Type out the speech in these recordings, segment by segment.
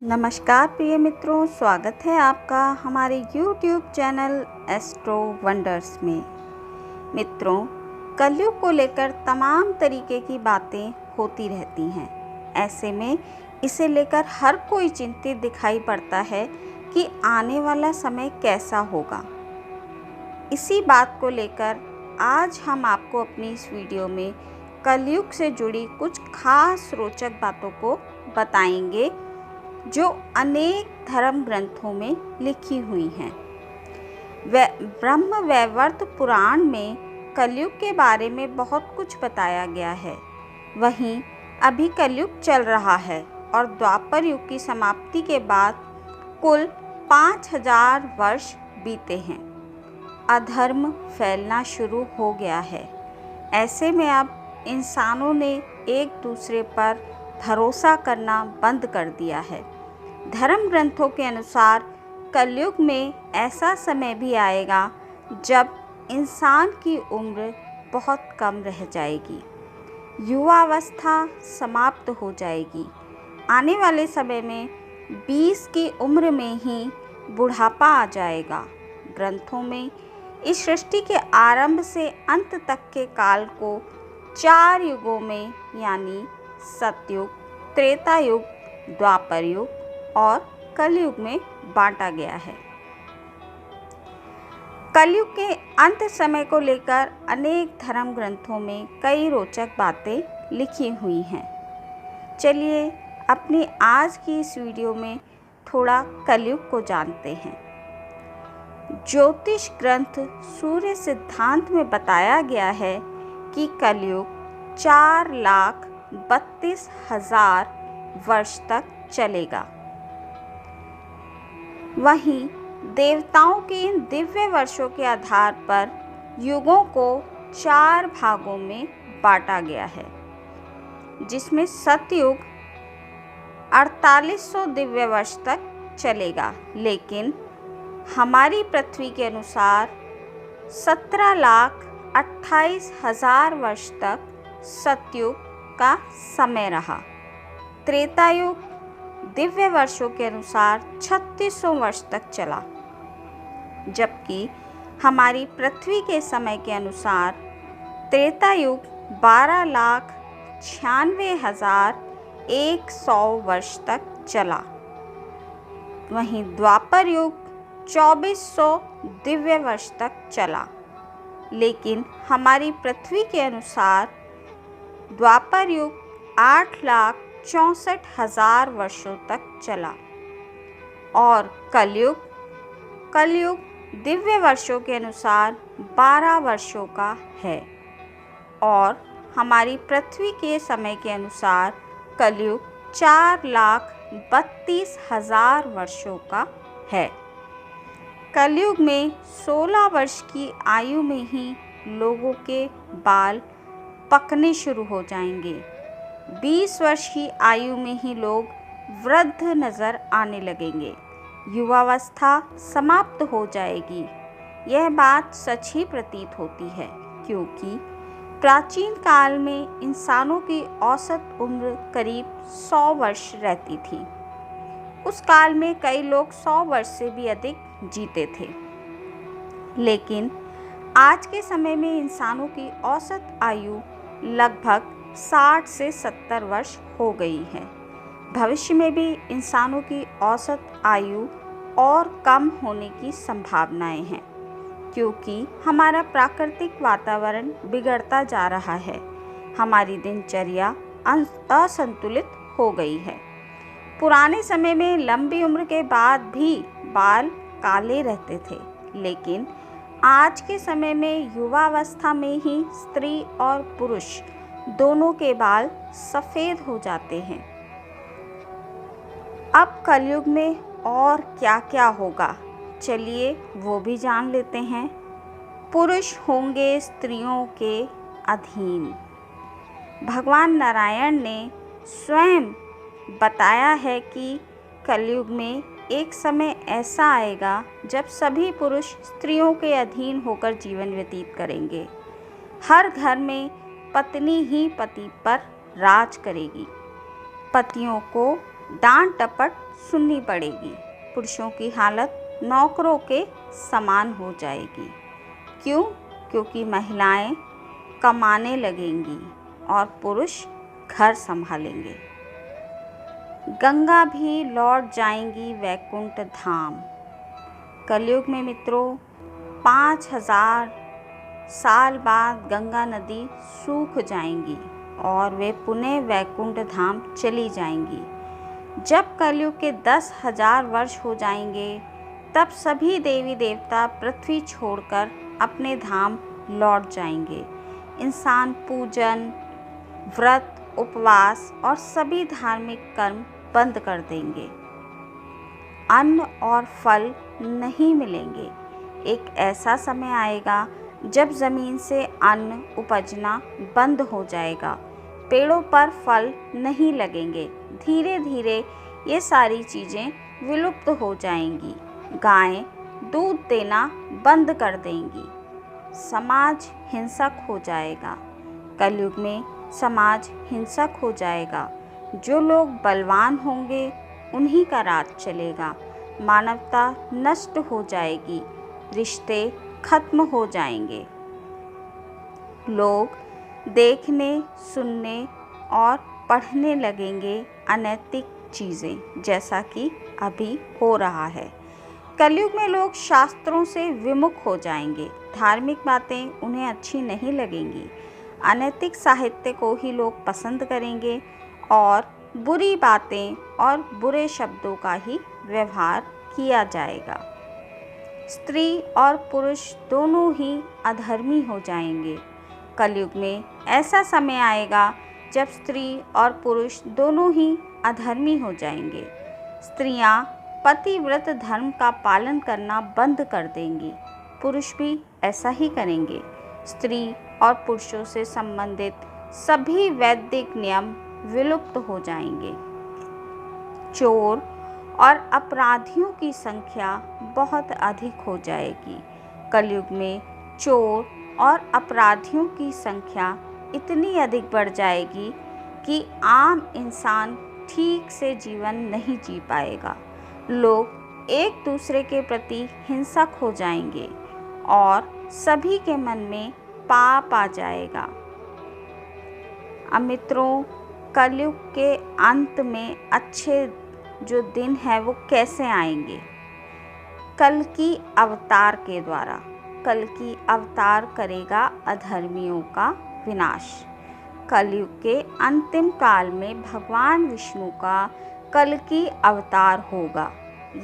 नमस्कार प्रिय मित्रों, स्वागत है आपका हमारे YouTube चैनल एस्ट्रो वंडर्स में। मित्रों, कलयुग को लेकर तमाम तरीके की बातें होती रहती हैं। ऐसे में इसे लेकर हर कोई चिंतित दिखाई पड़ता है कि आने वाला समय कैसा होगा। इसी बात को लेकर आज हम आपको अपनी इस वीडियो में कलयुग से जुड़ी कुछ खास रोचक बातों को बताएंगे जो अनेक धर्म ग्रंथों में लिखी हुई हैं। ब्रह्म वैवर्त पुराण में कलयुग के बारे में बहुत कुछ बताया गया है। वहीं अभी कलयुग चल रहा है और द्वापर युग की समाप्ति के बाद कुल 5000 वर्ष बीते हैं। अधर्म फैलना शुरू हो गया है। ऐसे में अब इंसानों ने एक दूसरे पर भरोसा करना बंद कर दिया है। धर्म ग्रंथों के अनुसार कलयुग में ऐसा समय भी आएगा जब इंसान की उम्र बहुत कम रह जाएगी, युवावस्था समाप्त हो जाएगी। आने वाले समय में 20 की उम्र में ही बुढ़ापा आ जाएगा। ग्रंथों में इस सृष्टि के आरंभ से अंत तक के काल को 4 युगों में यानी सतयुग, त्रेता युग, द्वापर युग और कलयुग में बांटा गया है। कलयुग के अंत समय को लेकर अनेक धर्म ग्रंथों में कई रोचक बातें लिखी हुई हैं। चलिए अपनी आज की इस वीडियो में थोड़ा कलयुग को जानते हैं। ज्योतिष ग्रंथ सूर्य सिद्धांत में बताया गया है कि कलयुग 4,32,000 वर्ष तक चलेगा। वहीं देवताओं के इन दिव्य वर्षों के आधार पर युगों को 4 भागों में बांटा गया है, जिसमें सतयुग 4800 दिव्य वर्ष तक चलेगा, लेकिन हमारी पृथ्वी के अनुसार 17,28,000 वर्ष तक सतयुग का समय रहा। त्रेता युग दिव्य वर्षों के अनुसार 3600 वर्ष तक चला, जबकि हमारी पृथ्वी के समय के अनुसार त्रेता युग 12,96,100 वर्ष तक चला। वहीं द्वापर युग 2400 दिव्य वर्ष तक चला, लेकिन हमारी पृथ्वी के अनुसार द्वापर युग 8,64,000 वर्षों तक चला और कलयुग दिव्य वर्षों के अनुसार 12 वर्षों का है और हमारी पृथ्वी के समय के अनुसार कलयुग 4,32,000 वर्षों का है। कलयुग में 16 वर्ष की आयु में ही लोगों के बाल पकने शुरू हो जाएंगे। 20 वर्ष की आयु में ही लोग वृद्ध नजर आने लगेंगे। युवावस्था समाप्त हो जाएगी। यह बात सच ही प्रतीत होती है, क्योंकि प्राचीन काल में इंसानों की औसत उम्र करीब 100 वर्ष रहती थी। उस काल में कई लोग 100 वर्ष से भी अधिक जीते थे, लेकिन आज के समय में इंसानों की औसत आयु लगभग 60 से 70 वर्ष हो गई है। भविष्य में भी इंसानों की औसत आयु और कम होने की संभावनाएं हैं, क्योंकि हमारा प्राकृतिक वातावरण बिगड़ता जा रहा है। हमारी दिनचर्या असंतुलित हो गई है। पुराने समय में लंबी उम्र के बाद भी बाल काले रहते थे, लेकिन आज के समय में युवावस्था में ही स्त्री और पुरुष दोनों के बाल सफ़ेद हो जाते हैं। अब कलयुग में और क्या क्या होगा, चलिए वो भी जान लेते हैं। पुरुष होंगे स्त्रियों के अधीन। भगवान नारायण ने स्वयं बताया है कि कलयुग में एक समय ऐसा आएगा जब सभी पुरुष स्त्रियों के अधीन होकर जीवन व्यतीत करेंगे। हर घर में पत्नी ही पति पर राज करेगी। पतियों को डांट डपट सुननी पड़ेगी। पुरुषों की हालत नौकरों के समान हो जाएगी। क्यों? क्योंकि महिलाएं कमाने लगेंगी और पुरुष घर संभालेंगे। गंगा भी लौट जाएंगी वैकुंठ धाम। कलयुग में मित्रों 5000 साल बाद गंगा नदी सूख जाएंगी और वे पुनः वैकुंठ धाम चली जाएंगी। जब कलयुग के 10,000 वर्ष हो जाएंगे तब सभी देवी देवता पृथ्वी छोड़कर अपने धाम लौट जाएंगे। इंसान पूजन, व्रत, उपवास और सभी धार्मिक कर्म बंद कर देंगे। अन्न और फल नहीं मिलेंगे। एक ऐसा समय आएगा जब ज़मीन से अन्न उपजना बंद हो जाएगा। पेड़ों पर फल नहीं लगेंगे। धीरे धीरे ये सारी चीज़ें विलुप्त हो जाएंगी। गायें दूध देना बंद कर देंगी। समाज हिंसक हो जाएगा। कलयुग में समाज हिंसक हो जाएगा। जो लोग बलवान होंगे उन्हीं का राज चलेगा। मानवता नष्ट हो जाएगी। रिश्ते खत्म हो जाएंगे। लोग देखने, सुनने और पढ़ने लगेंगे अनैतिक चीज़ें, जैसा कि अभी हो रहा है। कलयुग में लोग शास्त्रों से विमुख हो जाएंगे। धार्मिक बातें उन्हें अच्छी नहीं लगेंगी। अनैतिक साहित्य को ही लोग पसंद करेंगे और बुरी बातें और बुरे शब्दों का ही व्यवहार किया जाएगा। स्त्री और पुरुष दोनों ही अधर्मी हो जाएंगे। कलयुग में ऐसा समय आएगा जब स्त्री और पुरुष दोनों ही अधर्मी हो जाएंगे। स्त्रियां पतिव्रत धर्म का पालन करना बंद कर देंगी। पुरुष भी ऐसा ही करेंगे। स्त्री और पुरुषों से संबंधित सभी वैदिक नियम विलुप्त हो जाएंगे। चोर और अपराधियों की संख्या बहुत अधिक हो जाएगी। कलयुग में चोर और अपराधियों की संख्या इतनी अधिक बढ़ जाएगी कि आम इंसान ठीक से जीवन नहीं जी पाएगा। लोग एक दूसरे के प्रति हिंसक हो जाएंगे और सभी के मन में पाप आ जाएगा। अब मित्रों, कलयुग के अंत में अच्छे जो दिन है वो कैसे आएंगे? कल्कि अवतार के द्वारा। कल्कि अवतार करेगा अधर्मियों का विनाश। कलयुग के अंतिम काल में भगवान विष्णु का कल्कि अवतार होगा।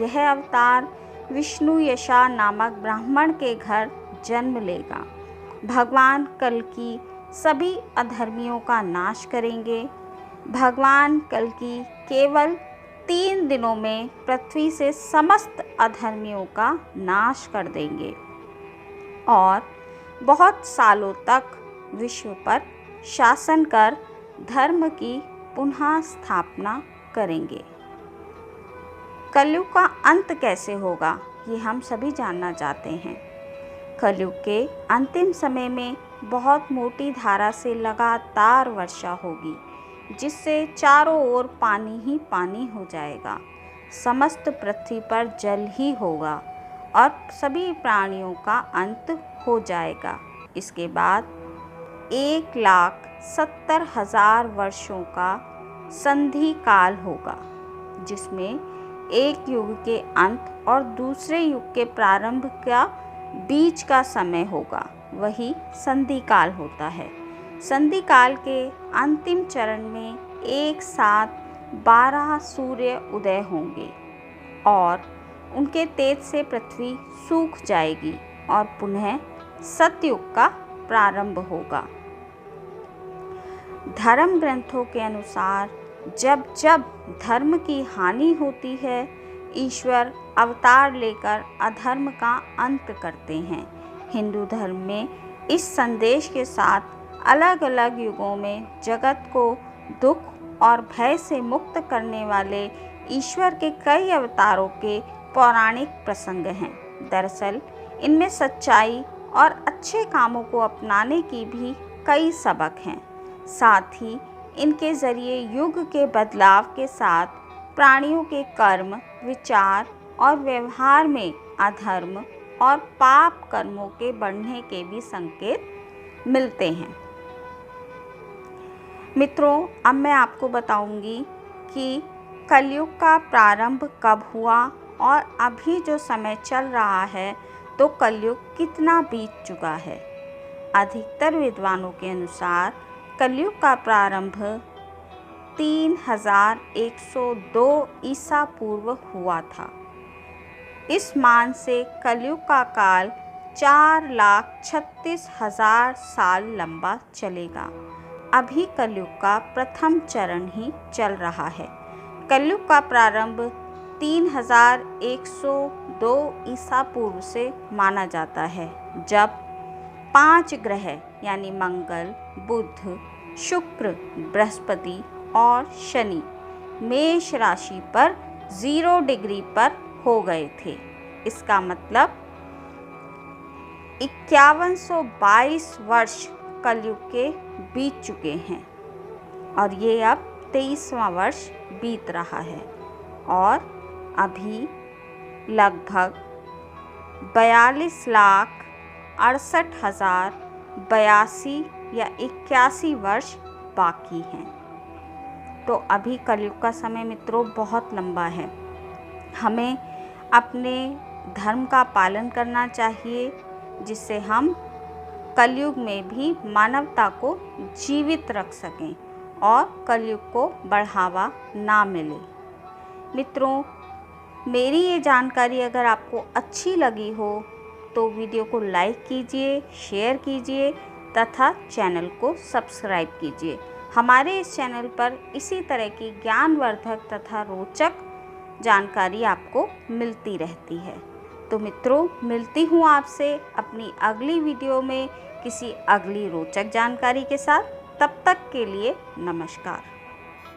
यह अवतार विष्णु यशा नामक ब्राह्मण के घर जन्म लेगा। भगवान कल्कि सभी अधर्मियों का नाश करेंगे। भगवान कल्कि केवल 3 दिनों में पृथ्वी से समस्त अधर्मियों का नाश कर देंगे और बहुत सालों तक विश्व पर शासन कर धर्म की पुनः स्थापना करेंगे। कलयुग का अंत कैसे होगा, ये हम सभी जानना चाहते हैं। कलयुग के अंतिम समय में बहुत मोटी धारा से लगातार वर्षा होगी, जिससे चारों ओर पानी ही पानी हो जाएगा। समस्त पृथ्वी पर जल ही होगा और सभी प्राणियों का अंत हो जाएगा। इसके बाद 1,70,000 वर्षों का संधि काल होगा, जिसमें एक युग के अंत और दूसरे युग के प्रारंभ का बीच का समय होगा, वही संधि काल होता है। संधि काल के अंतिम चरण में एक साथ 12 सूर्य उदय होंगे और उनके तेज से पृथ्वी सूख जाएगी और पुनः सतयुग का प्रारंभ होगा। धर्म ग्रंथों के अनुसार जब जब धर्म की हानि होती है, ईश्वर अवतार लेकर अधर्म का अंत करते हैं। हिंदू धर्म में इस संदेश के साथ अलग अलग युगों में जगत को दुख और भय से मुक्त करने वाले ईश्वर के कई अवतारों के पौराणिक प्रसंग हैं। दरअसल इनमें सच्चाई और अच्छे कामों को अपनाने की भी कई सबक हैं। साथ ही इनके ज़रिए युग के बदलाव के साथ प्राणियों के कर्म, विचार और व्यवहार में अधर्म और पाप कर्मों के बढ़ने के भी संकेत मिलते हैं। मित्रों, अब मैं आपको बताऊंगी कि कलयुग का प्रारंभ कब हुआ और अभी जो समय चल रहा है तो कलयुग कितना बीत चुका है। अधिकतर विद्वानों के अनुसार कलयुग का प्रारंभ 3102 ईसा पूर्व हुआ था। इस मान से कलयुग का काल 4,36,000 साल लंबा चलेगा। अभी कलयुग का प्रथम चरण ही चल रहा है। कलयुग का प्रारंभ 3102 ईसा पूर्व से माना जाता है, जब 5 ग्रह यानी मंगल, बुध, शुक्र, बृहस्पति और शनि मेष राशि पर 0 डिग्री पर हो गए थे। इसका मतलब 5122 वर्ष कलयुग के बीत चुके हैं और ये अब 23वां वर्ष बीत रहा है और अभी लगभग 42,68,082 या 81 वर्ष बाकी हैं। तो अभी कलयुग का समय मित्रों बहुत लंबा है। हमें अपने धर्म का पालन करना चाहिए, जिससे हम कलयुग में भी मानवता को जीवित रख सकें और कलयुग को बढ़ावा ना मिले। मित्रों, मेरी ये जानकारी अगर आपको अच्छी लगी हो तो वीडियो को लाइक कीजिए, शेयर कीजिए तथा चैनल को सब्सक्राइब कीजिए। हमारे इस चैनल पर इसी तरह की ज्ञानवर्धक तथा रोचक जानकारी आपको मिलती रहती है। तो मित्रों, मिलती हूँ आपसे अपनी अगली वीडियो में किसी अगली रोचक जानकारी के साथ। तब तक के लिए नमस्कार।